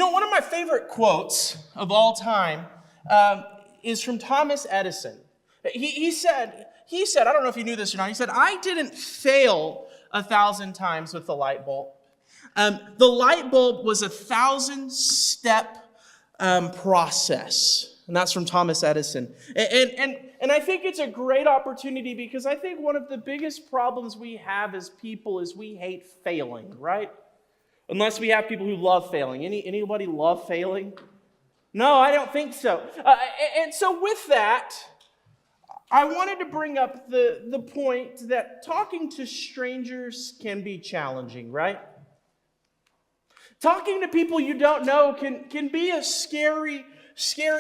One of my favorite quotes of all time is from Thomas Edison. He said, I don't know if you knew this or not, he said, I didn't fail 1,000 times with the light bulb. The light bulb was a 1,000-step process. And that's from Thomas Edison. And I think it's a great opportunity because I think one of the biggest problems we have as people is we hate failing, right? Unless we have people who love failing. Anybody love failing? No, I don't think so. And so with that, I wanted to bring up the point that talking to strangers can be challenging, right? Talking to people you don't know can be a scary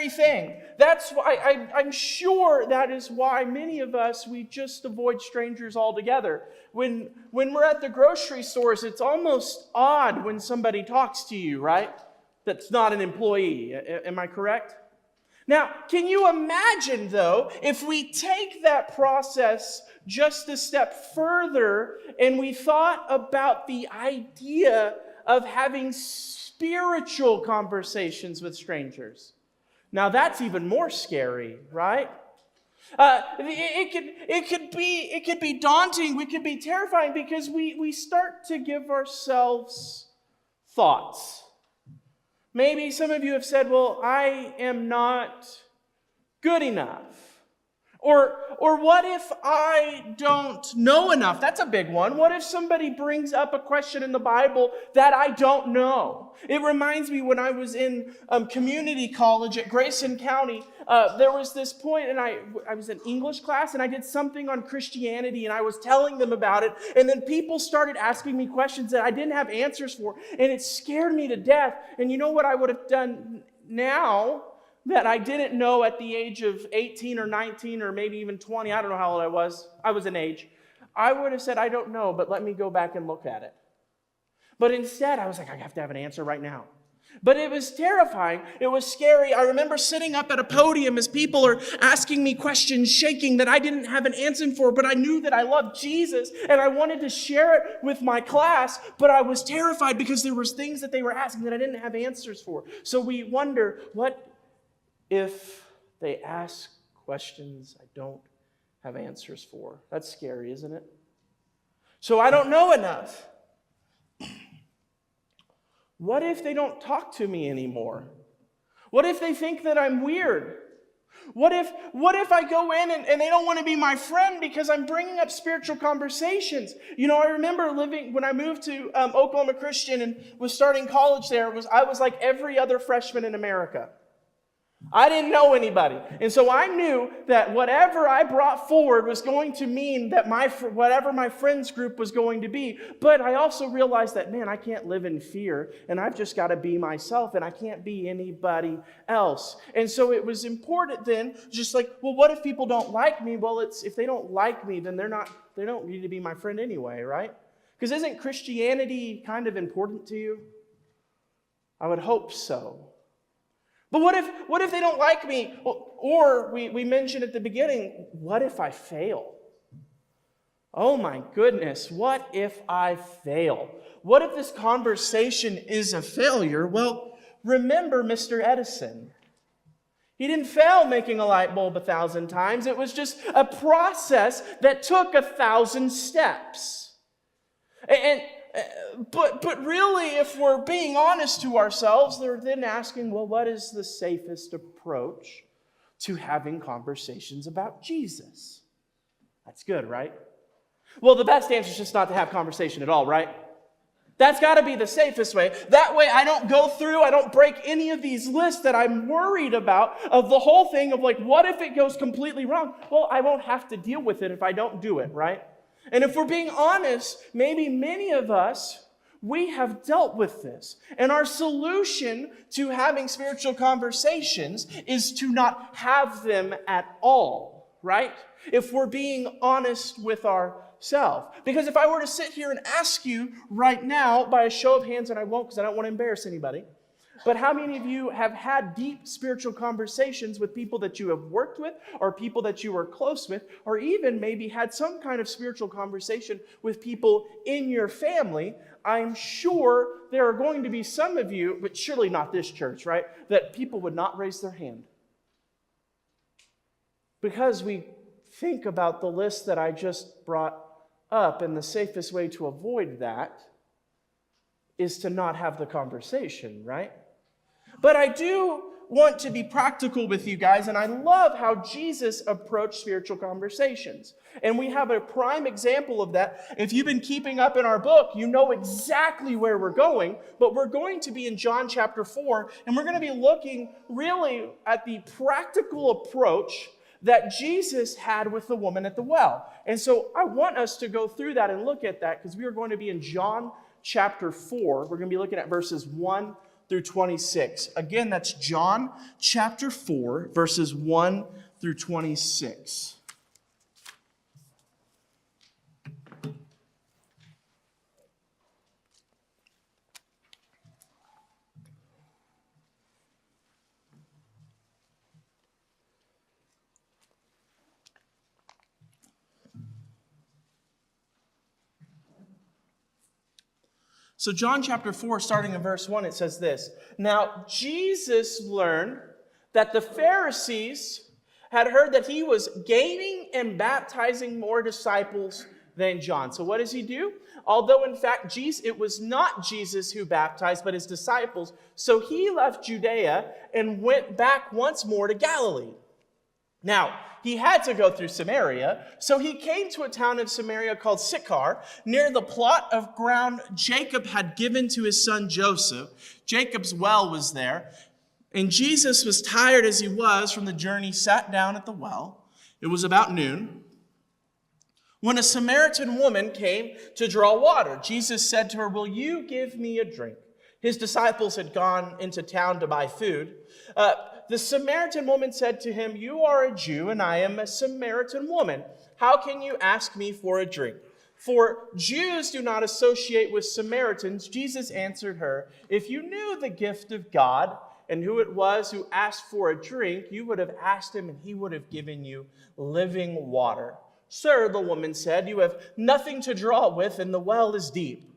thing. That's why I'm sure that is why many of us, we just avoid strangers altogether. When we're at the grocery stores, it's almost odd when somebody talks to you, right? That's not an employee. Am I correct? Now, can you imagine, though, if we take that process just a step further and we thought about the idea of having spiritual conversations with strangers? Now that's even more scary, right? It could be daunting. We could be terrifying because we start to give ourselves thoughts. Maybe some of you have said, well, I am not good enough. Or what if I don't know enough? That's a big one. What if somebody brings up a question in the Bible that I don't know? It reminds me when I was in community college at Grayson County, there was this point, and I was in English class, and I did something on Christianity, and I was telling them about it, and then people started asking me questions that I didn't have answers for, and it scared me to death. And you know what I would have done now that I didn't know at the age of 18 or 19 or maybe even 20, I don't know how old I was an age. I would have said, I don't know, but let me go back and look at it. But instead, I was like, I have to have an answer right now. But it was terrifying. It was scary. I remember sitting up at a podium as people are asking me questions, shaking, that I didn't have an answer for, but I knew that I loved Jesus, and I wanted to share it with my class, but I was terrified because there was things that they were asking that I didn't have answers for. So we wonder, what if they ask questions I don't have answers for? That's scary, isn't it? So I don't know enough. What if they don't talk to me anymore? What if they think that I'm weird? What if I go in and they don't want to be my friend because I'm bringing up spiritual conversations? I remember when I moved to Oklahoma Christian and was starting college there, I was like every other freshman in America. I didn't know anybody. And so I knew that whatever I brought forward was going to mean that whatever my friends group was going to be. But I also realized that, man, I can't live in fear, and I've just got to be myself, and I can't be anybody else. And so it was important then, just like, well, what if people don't like me? Well, if they don't like me, then they don't need to be my friend anyway, right? Because isn't Christianity kind of important to you? I would hope so. But what if they don't like me? Or we mentioned at the beginning, what if I fail? Oh my goodness, what if I fail? What if this conversation is a failure? Well, remember Mr. Edison. He didn't fail making a light bulb 1,000 times. It was just a process that took 1,000 steps. But really, if we're being honest to ourselves, they're then asking, well, what is the safest approach to having conversations about Jesus? That's good, right? Well, the best answer is just not to have conversation at all, right? That's got to be the safest way. That way I don't break any of these lists that I'm worried about of the whole thing of like, what if it goes completely wrong? Well, I won't have to deal with it if I don't do it, right? And if we're being honest, maybe many of us, we have dealt with this. And our solution to having spiritual conversations is to not have them at all, right? If we're being honest with ourselves. Because if I were to sit here and ask you right now, by a show of hands, and I won't because I don't want to embarrass anybody, But how many of you have had deep spiritual conversations with people that you have worked with, or people that you are close with, or even maybe had some kind of spiritual conversation with people in your family? I'm sure there are going to be some of you, but surely not this church, right, that people would not raise their hand. Because we think about the list that I just brought up, and the safest way to avoid that is to not have the conversation, right? But I do want to be practical with you guys, and I love how Jesus approached spiritual conversations. And we have a prime example of that. If you've been keeping up in our book, you know exactly where we're going, but we're going to be in John chapter 4, and we're going to be looking really at the practical approach that Jesus had with the woman at the well. And so I want us to go through that and look at that, because we are going to be in John chapter 4. We're going to be looking at verses 1 through 26. Again, that's John chapter 4, verses 1 through 26. So John chapter 4, starting in verse 1, it says this: Now Jesus learned that the Pharisees had heard that he was gaining and baptizing more disciples than John. So what does he do? Although in fact it was not Jesus who baptized, but his disciples. So he left Judea and went back once more to Galilee. Now, he had to go through Samaria, so he came to a town of Samaria called Sychar, near the plot of ground Jacob had given to his son Joseph. Jacob's well was there, and Jesus was tired as he was from the journey, sat down at the well. It was about noon, when a Samaritan woman came to draw water. Jesus said to her, "Will you give me a drink?" His disciples had gone into town to buy food. The Samaritan woman said to him, "You are a Jew, and I am a Samaritan woman. How can you ask me for a drink?" For Jews do not associate with Samaritans. Jesus answered her, "If you knew the gift of God and who it was who asked for a drink, you would have asked him, and he would have given you living water." "Sir," the woman said, "you have nothing to draw with, and the well is deep.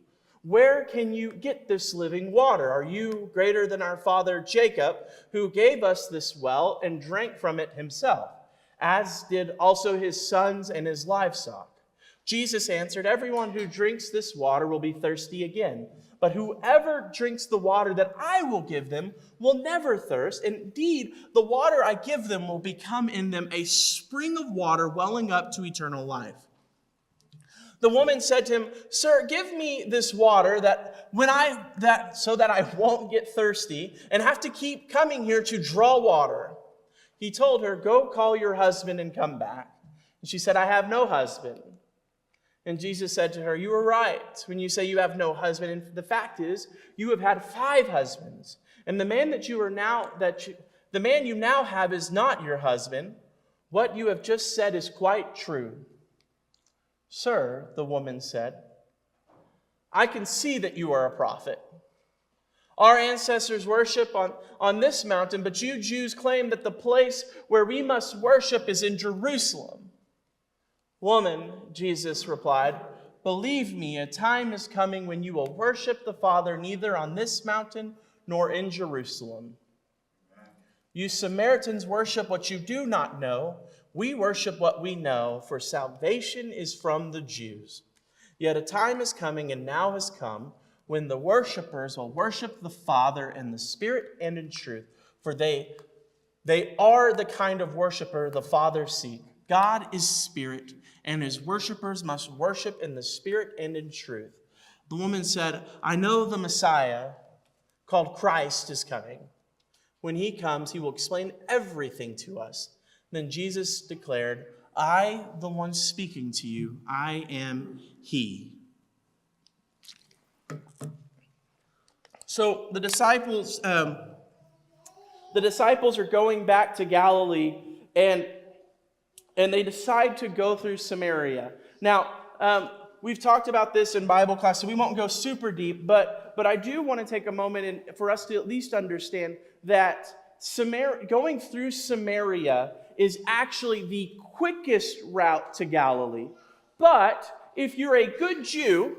Where can you get this living water? Are you greater than our father Jacob, who gave us this well and drank from it himself, as did also his sons and his livestock?" Jesus answered, "Everyone who drinks this water will be thirsty again. But whoever drinks the water that I will give them will never thirst. Indeed, the water I give them will become in them a spring of water welling up to eternal life." The woman said to him, "Sir, give me this water so that I won't get thirsty and have to keep coming here to draw water." He told her, "Go call your husband and come back." And she said, "I have no husband." And Jesus said to her, "You are right when you say you have no husband. And the fact is, you have had 5 husbands, and the man you now have is not your husband. What you have just said is quite true." "Sir," the woman said, "I can see that you are a prophet. Our ancestors worship on this mountain, but you Jews claim that the place where we must worship is in Jerusalem." "Woman," Jesus replied, "believe me, a time is coming when you will worship the Father neither on this mountain nor in Jerusalem. You Samaritans worship what you do not know. We worship what we know, for salvation is from the Jews. Yet a time is coming, and now has come, when the worshipers will worship the Father in the Spirit and in truth, for they are the kind of worshiper the Father seeks. God is Spirit, and his worshipers must worship in the Spirit and in truth." The woman said, "I know the Messiah, called Christ, is coming. When he comes, he will explain everything to us." Then Jesus declared, "I, the one speaking to you, I am he." So the disciples are going back to Galilee, and they decide to go through Samaria. Now, we've talked about this in Bible class, so we won't go super deep, but I do want to take a moment for us to at least understand that going through Samaria is actually the quickest route to Galilee. But if you're a good Jew,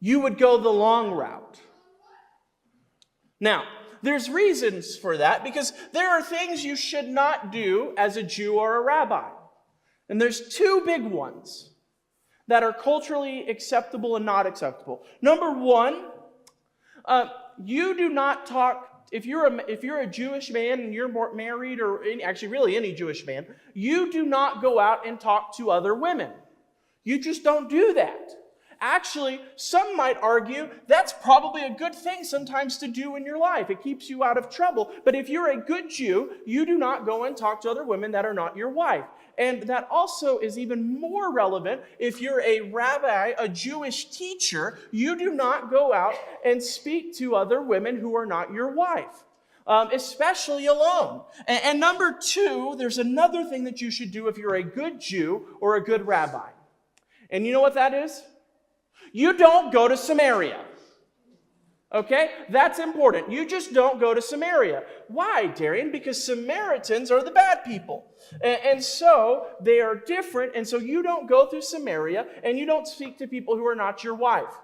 you would go the long route. Now, there's reasons for that, because there are things you should not do as a Jew or a rabbi. And there's two big ones that are culturally acceptable and not acceptable. Number one, you do not talk, if you're a Jewish man and you're married, or actually really any Jewish man, you do not go out and talk to other women. You just don't do that. Actually, some might argue that's probably a good thing sometimes to do in your life. It keeps you out of trouble. But if you're a good Jew, you do not go and talk to other women that are not your wife. And that also is even more relevant if you're a rabbi, a Jewish teacher. You do not go out and speak to other women who are not your wife, especially alone. And number two, there's another thing that you should do if you're a good Jew or a good rabbi. And you know what that is? You don't go to Samaria. Okay? That's important. You just don't go to Samaria. Why, Darian? Because Samaritans are the bad people. And so they are different. And so you don't go through Samaria and you don't speak to people who are not your wife.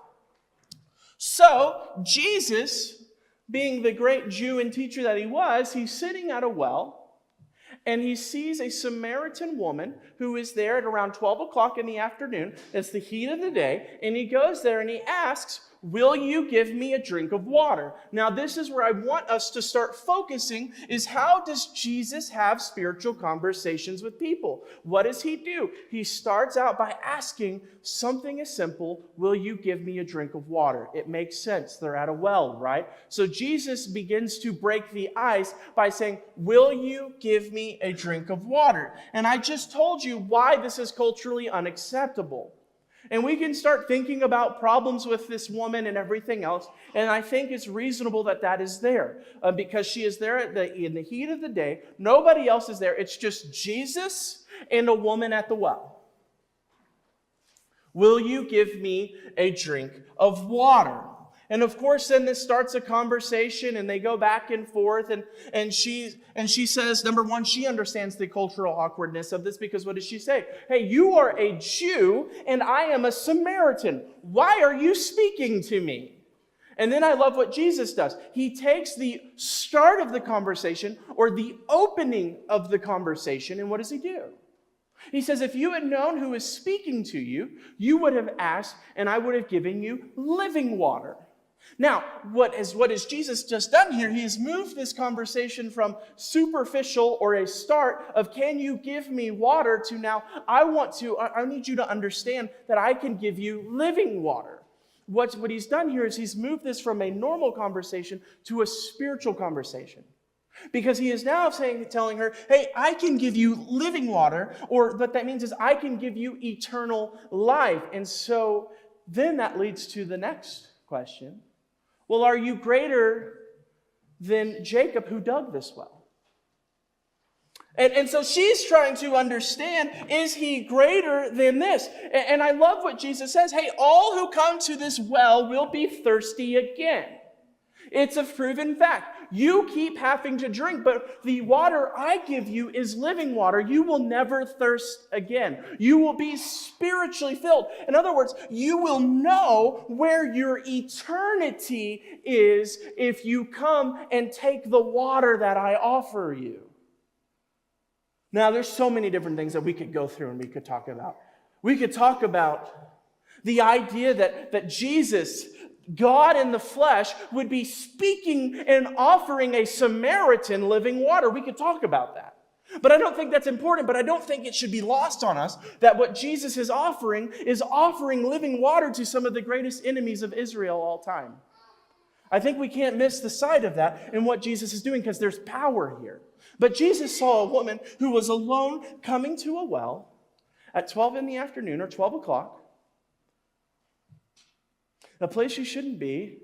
So Jesus, being the great Jew and teacher that he was, he's sitting at a well. And he sees a Samaritan woman who is there at around 12 o'clock in the afternoon. It's the heat of the day. And he goes there and he asks, "Will you give me a drink of water?" Now, this is where I want us to start focusing, is how does Jesus have spiritual conversations with people? What does he do? He starts out by asking something as simple, "Will you give me a drink of water?" It makes sense. They're at a well, right? So Jesus begins to break the ice by saying, "Will you give me a drink of water?" And I just told you why this is culturally unacceptable. And we can start thinking about problems with this woman and everything else. And I think it's reasonable that that is there. Because she is there in the heat of the day. Nobody else is there. It's just Jesus and a woman at the well. "Will you give me a drink of water?" And of course, then this starts a conversation and they go back and forth. And she says, number one, she understands the cultural awkwardness of this, because what does she say? "Hey, you are a Jew and I am a Samaritan. Why are you speaking to me?" And then I love what Jesus does. He takes the start of the conversation, or the opening of the conversation, and what does he do? He says, "If you had known who is speaking to you, you would have asked, and I would have given you living water." Now, what is Jesus just done here? He has moved this conversation from superficial, or a start of "can you give me water," to now I need you to understand that I can give you living water. What he's done here is he's moved this from a normal conversation to a spiritual conversation. Because he is now telling her, "Hey, I can give you living water," or what that means is I can give you eternal life. And so then that leads to the next question. Well, are you greater than Jacob who dug this well? And so she's trying to understand, is he greater than this? And I love what Jesus says. Hey, all who come to this well will be thirsty again. It's a proven fact. You keep having to drink, but the water I give you is living water. You will never thirst again. You will be spiritually filled. In other words, you will know where your eternity is if you come and take the water that I offer you. Now, there's so many different things that we could go through and we could talk about. We could talk about the idea that Jesus, God in the flesh, would be speaking and offering a Samaritan living water. We could talk about that. But I don't think that's important, but I don't think it should be lost on us that what Jesus is offering living water to some of the greatest enemies of Israel all time. I think we can't miss the sight of that in what Jesus is doing, because there's power here. But Jesus saw a woman who was alone coming to a well at 12 in the afternoon, or 12 o'clock. A place you shouldn't be,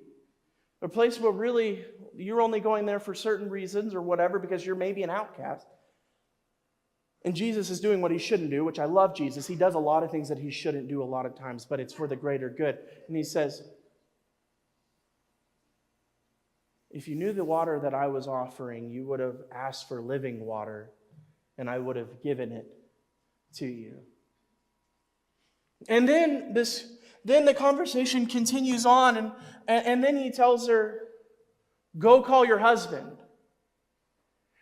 a place where really you're only going there for certain reasons or whatever because you're maybe an outcast. And Jesus is doing what he shouldn't do, which I love Jesus. He does a lot of things that he shouldn't do a lot of times, but it's for the greater good. And he says, if you knew the water that I was offering, you would have asked for living water, and I would have given it to you. And then the conversation continues on, and then he tells her, go call your husband.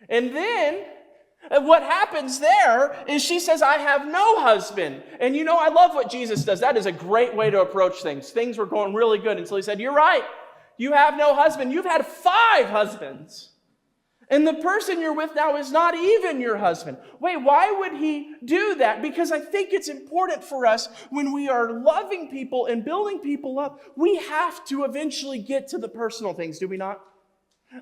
And then what happens there is she says, I have no husband. And I love what Jesus does. That is a great way to approach things. Things were going really good until he said, you're right. You have no husband. You've had 5 husbands. And the person you're with now is not even your husband. Wait, why would he do that? Because I think it's important for us when we are loving people and building people up, we have to eventually get to the personal things, do we not?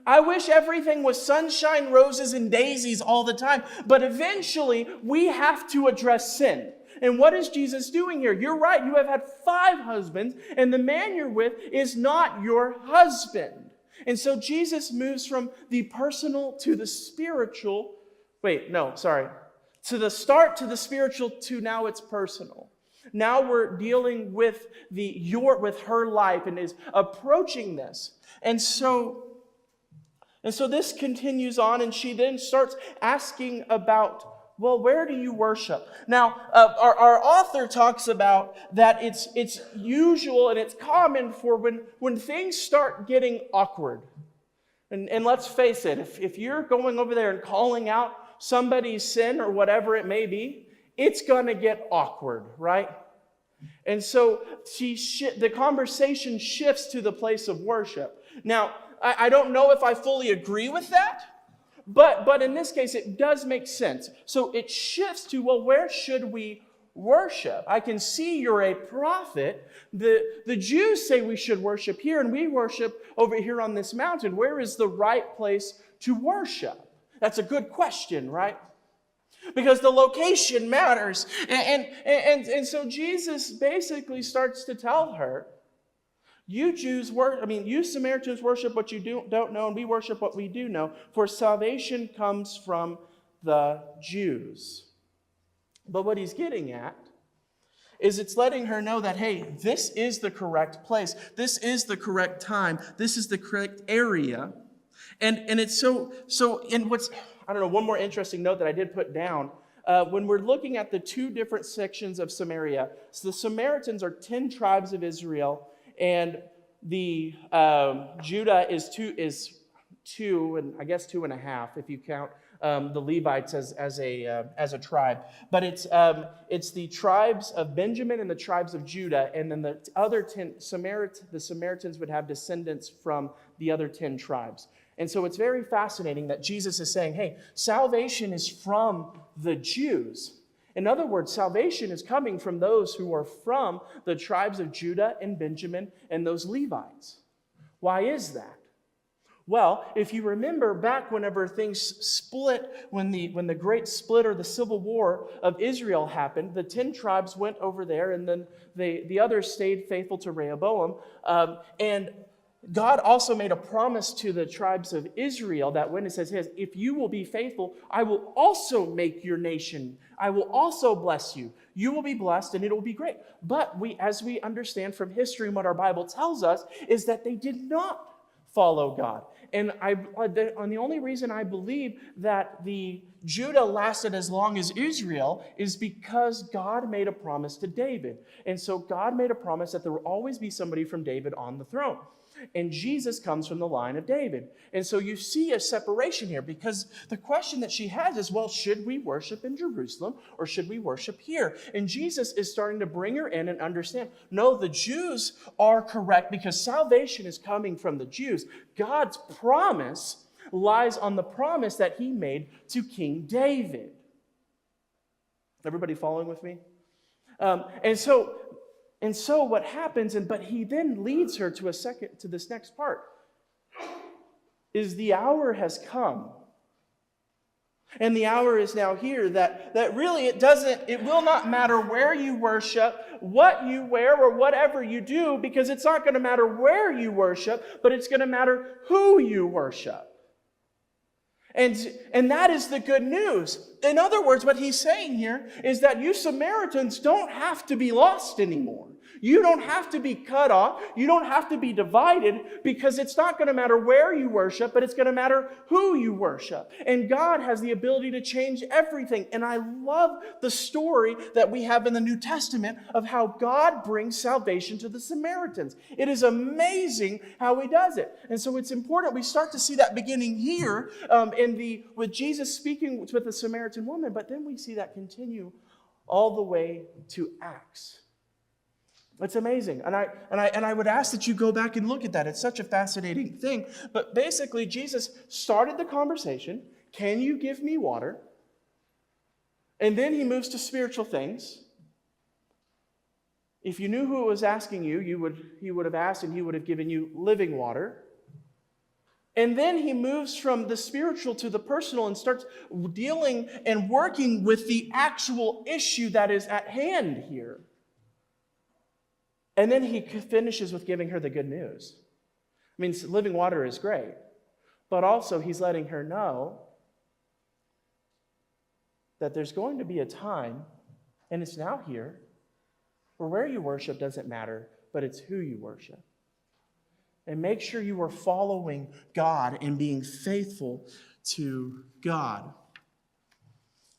I wish everything was sunshine, roses, and daisies all the time, but eventually we have to address sin. And what is Jesus doing here? You're right, you have had 5 husbands, and the man you're with is not your husband. And so Jesus moves from the personal to the spiritual. To the start to the spiritual to now it's personal. Now we're dealing with with her life and is approaching this. And so this continues on, and she then starts asking about, well, where do you worship? Now, our author talks about that it's usual and it's common for when things start getting awkward. And let's face it, if you're going over there and calling out somebody's sin or whatever it may be, it's going to get awkward, right? And so the conversation shifts to the place of worship. Now, I don't know if I fully agree with that, but in this case, it does make sense. So it shifts to, well, where should we worship? I can see you're a prophet. The Jews say we should worship here, and we worship over here on this mountain. Where is the right place to worship? That's a good question, right? Because the location matters. And so Jesus basically starts to tell her, you Samaritans worship what you don't know, and we worship what we do know, for salvation comes from the Jews. But what he's getting at is it's letting her know that, hey, this is the correct place. This is the correct time. This is the correct area. And it's so and what's, one more interesting note that I did put down. When we're looking at the 2 different sections of Samaria, so the Samaritans are 10 tribes of Israel, and the Judah is two, and I guess 2.5 if you count the Levites as a tribe. But it's the tribes of Benjamin and the tribes of Judah, and then the other 10 the Samaritans would have descendants from the other 10 tribes. And so it's very fascinating that Jesus is saying, hey, salvation is from the Jews. In other words, salvation is coming from those who are from the tribes of Judah and Benjamin and those Levites. Why is that? Well, if you remember back whenever things split, when the great split or the civil war of Israel happened, the 10 tribes went over there, and then the others stayed faithful to Rehoboam. And God also made a promise to the tribes of Israel that when it says, if you will be faithful, I will also make your nation. I will also bless you. You will be blessed and it will be great. But as we understand from history and what our Bible tells us, is that they did not follow God. And the only reason I believe that the Judah lasted as long as Israel is because God made a promise to David. And so God made a promise that there will always be somebody from David on the throne. And Jesus comes from the line of David. And so you see a separation here, because the question that she has is, well, should we worship in Jerusalem or should we worship here? And Jesus is starting to bring her in and understand, no, the Jews are correct because salvation is coming from the Jews. God's promise lies on the promise that he made to King David. Everybody following with me? And so what happens, but he then leads her to this next part, is the hour has come. And the hour is now here that really it will not matter where you worship, what you wear, or whatever you do, because it's not going to matter where you worship, but it's going to matter who you worship. And that is the good news. In other words, what he's saying here is that you Samaritans don't have to be lost anymore. You don't have to be cut off. You don't have to be divided, because it's not going to matter where you worship, but it's going to matter who you worship. And God has the ability to change everything. And I love the story that we have in the New Testament of how God brings salvation to the Samaritans. It is amazing how he does it. And so it's important we start to see that beginning here with Jesus speaking with the Samaritan woman, but then we see that continue all the way to Acts. It's amazing. And I would ask that you go back and look at that. It's such a fascinating thing. But basically, Jesus started the conversation. Can you give me water? And then he moves to spiritual things. If you knew who was asking you, he would have asked, and he would have given you living water. And then he moves from the spiritual to the personal and starts dealing and working with the actual issue that is at hand here. And then he finishes with giving her the good news. I mean, living water is great, but also he's letting her know that there's going to be a time, and it's now here, where you worship doesn't matter, but it's who you worship. And make sure you are following God and being faithful to God.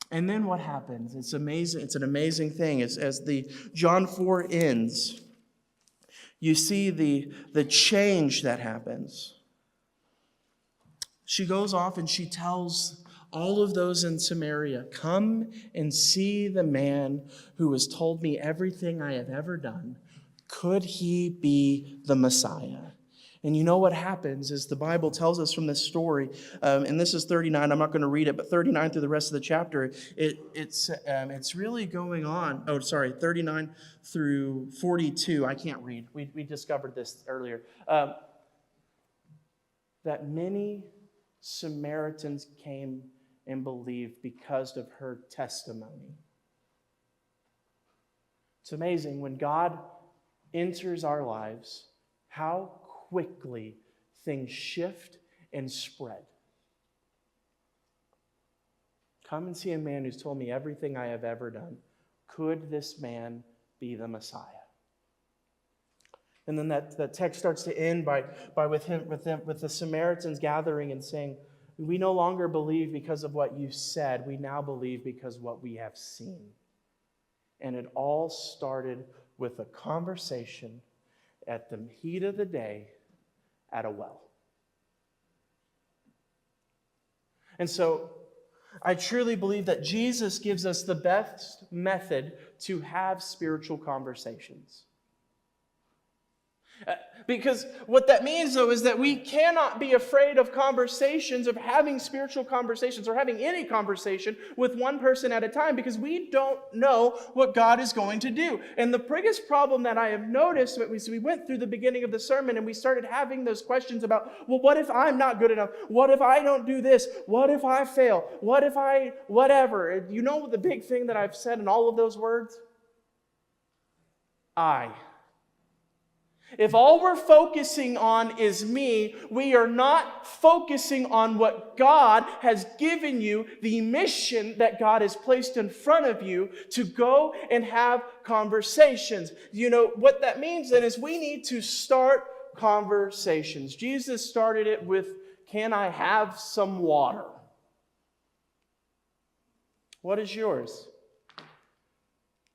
And then what happens? It's amazing. It's an amazing thing. As the John 4 ends, you see the change that happens. She goes off and she tells all of those in Samaria, "Come and see the man who has told me everything I have ever done. Could he be the Messiah?" And you know what happens is the Bible tells us from this story, and this is 39. I'm not going to read it, but 39 through the rest of the chapter, it's really going on. 39 through 42. I can't read. We discovered this earlier. That many Samaritans came and believed because of her testimony. It's amazing when God enters our lives, how quickly things shift and spread. Come and see a man who's told me everything I have ever done. Could this man be the Messiah? And then that text starts to end by with the Samaritans gathering and saying, "We no longer believe because of what you said. We now believe because of what we have seen." And it all started with a conversation at the heat of the day at a well. And so I truly believe that Jesus gives us the best method to have spiritual conversations. Because what that means, though, is that we cannot be afraid of conversations, of having spiritual conversations or having any conversation with one person at a time, because we don't know what God is going to do. And the biggest problem that I have noticed, we went through the beginning of the sermon and we started having those questions about, well, what if I'm not good enough? What if I don't do this? What if I fail? What if I, whatever? You know the big thing that I've said in all of those words? If all we're focusing on is me, we are not focusing on what God has given you, the mission that God has placed in front of you to go and have conversations. You know, what that means then is we need to start conversations. Jesus started it with, "Can I have some water?" What is yours?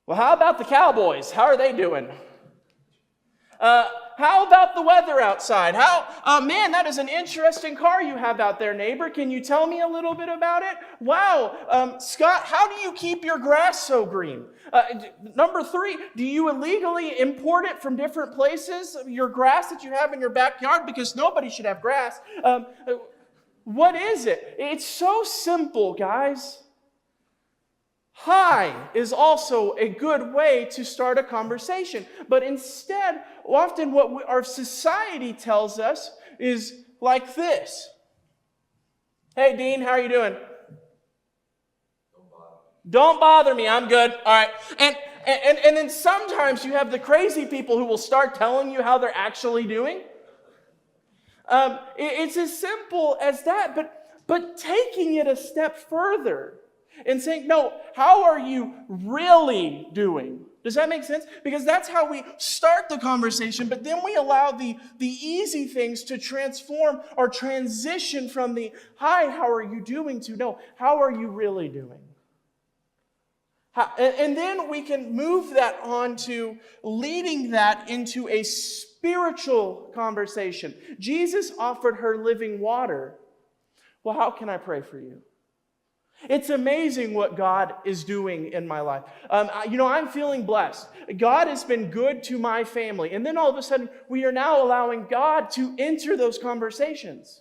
Well, how about the Cowboys? How are they doing? How about the weather outside? Man, that is an interesting car you have out there, neighbor. Can you tell me a little bit about it? Wow, Scott, how do you keep your grass so green? Number 3, do you illegally import it from different places, your grass that you have in your backyard? Because nobody should have grass. What is it? It's so simple, guys. Hi is also a good way to start a conversation. But instead, often what our society tells us is like this. "Hey, Dean, how are you doing?" Don't bother me. I'm good. All right. And then sometimes you have the crazy people who will start telling you how they're actually doing. It's as simple as that. but taking it a step further and saying, no, how are you really doing? Does that make sense? Because that's how we start the conversation, but then we allow the easy things to transform or transition from the, hi, how are you doing, to, no, how are you really doing? And then we can move that on to leading that into a spiritual conversation. Jesus offered her living water. Well, how can I pray for you? It's amazing what God is doing in my life. I'm feeling blessed. God has been good to my family. And then all of a sudden, we are now allowing God to enter those conversations.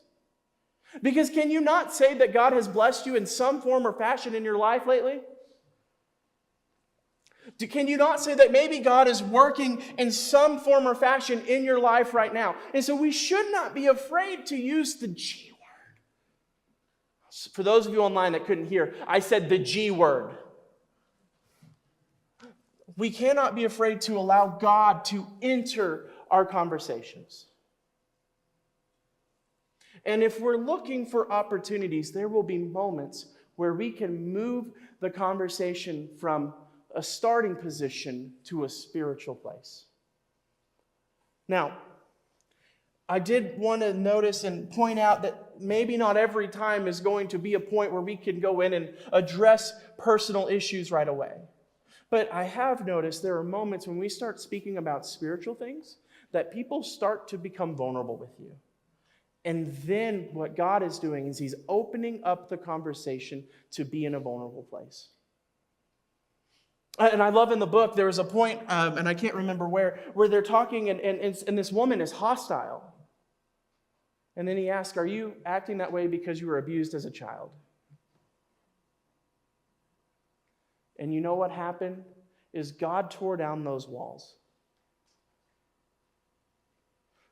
Because can you not say that God has blessed you in some form or fashion in your life lately? Can you not say that maybe God is working in some form or fashion in your life right now? And so we should not be afraid to use the G word. For those of you online that couldn't hear, I said the G word. We cannot be afraid to allow God to enter our conversations. And if we're looking for opportunities, there will be moments where we can move the conversation from a starting position to a spiritual place. Now, I did want to notice and point out that maybe not every time is going to be a point where we can go in and address personal issues right away. But I have noticed there are moments when we start speaking about spiritual things that people start to become vulnerable with you. And then what God is doing is He's opening up the conversation to be in a vulnerable place. And I love in the book, there was a point, and I can't remember where they're talking, and this woman is hostile. And then he asks, are you acting that way because you were abused as a child? And you know what happened? Is God tore down those walls.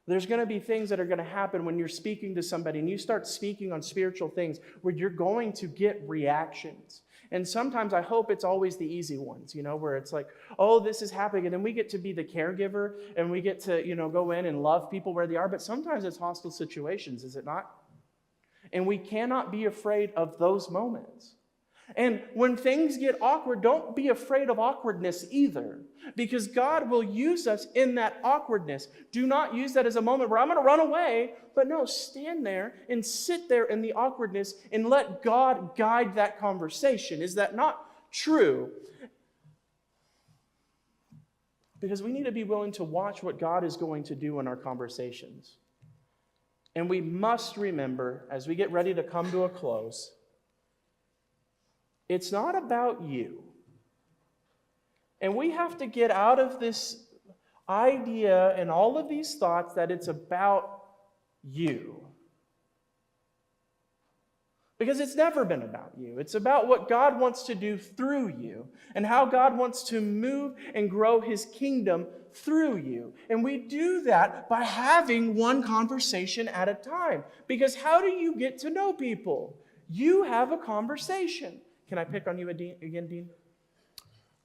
There's going to be things that are going to happen when you're speaking to somebody and you start speaking on spiritual things where you're going to get reactions. And sometimes I hope it's always the easy ones, where it's like, oh, this is happening. And then we get to be the caregiver and we get to, go in and love people where they are. But sometimes it's hostile situations, is it not? And we cannot be afraid of those moments. And when things get awkward, don't be afraid of awkwardness either, because God will use us in that awkwardness. Do not use that as a moment where I'm going to run away, but no, stand there and sit there in the awkwardness and let God guide that conversation. Is that not true? Because we need to be willing to watch what God is going to do in our conversations. And we must remember, as we get ready to come to a close, it's not about you. And we have to get out of this idea and all of these thoughts that it's about you. Because it's never been about you. It's about what God wants to do through you and how God wants to move and grow His kingdom through you. And we do that by having one conversation at a time. Because how do you get to know people? You have a conversation. Can I pick on you again, Dean?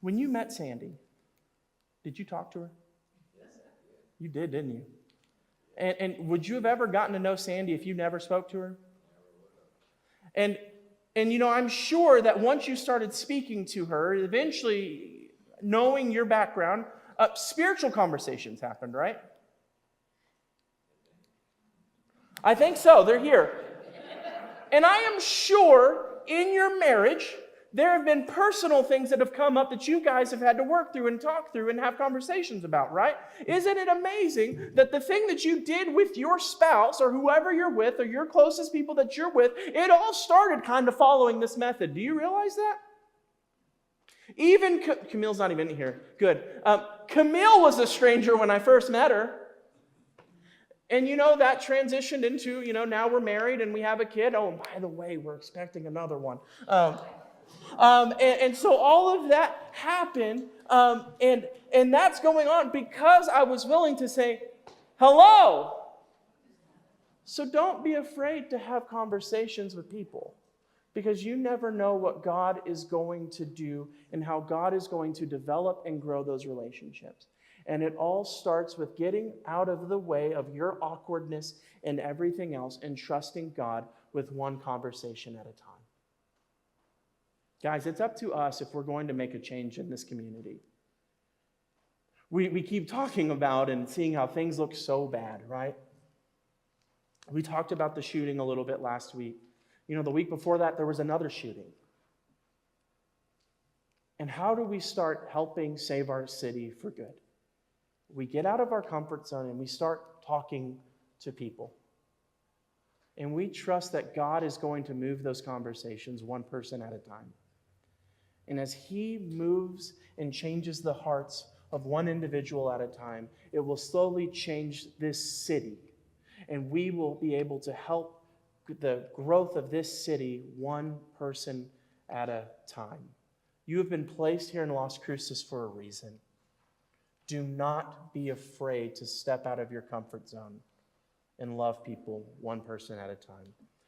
When you met Sandy, did you talk to her? Yes, I did. You did, didn't you? And would you have ever gotten to know Sandy if you never spoke to her? And I'm sure that once you started speaking to her, eventually, knowing your background, spiritual conversations happened, right? I think so. They're here. And I am sure in your marriage, there have been personal things that have come up that you guys have had to work through and talk through and have conversations about, right? Isn't it amazing that the thing that you did with your spouse or whoever you're with or your closest people that you're with, it all started kind of following this method. Do you realize that? Even Camille's not even in here. Good. Camille was a stranger when I first met her. And that transitioned into, now we're married and we have a kid. Oh, and by the way, we're expecting another one. And so all of that happened, and that's going on because I was willing to say, hello. So don't be afraid to have conversations with people, because you never know what God is going to do and how God is going to develop and grow those relationships. And it all starts with getting out of the way of your awkwardness and everything else and trusting God with one conversation at a time. Guys, it's up to us if we're going to make a change in this community. We keep talking about and seeing how things look so bad, right? We talked about the shooting a little bit last week. The week before that, there was another shooting. And how do we start helping save our city for good? We get out of our comfort zone and we start talking to people. And we trust that God is going to move those conversations one person at a time. And as He moves and changes the hearts of one individual at a time, it will slowly change this city. And we will be able to help the growth of this city one person at a time. You have been placed here in Las Cruces for a reason. Do not be afraid to step out of your comfort zone and love people one person at a time.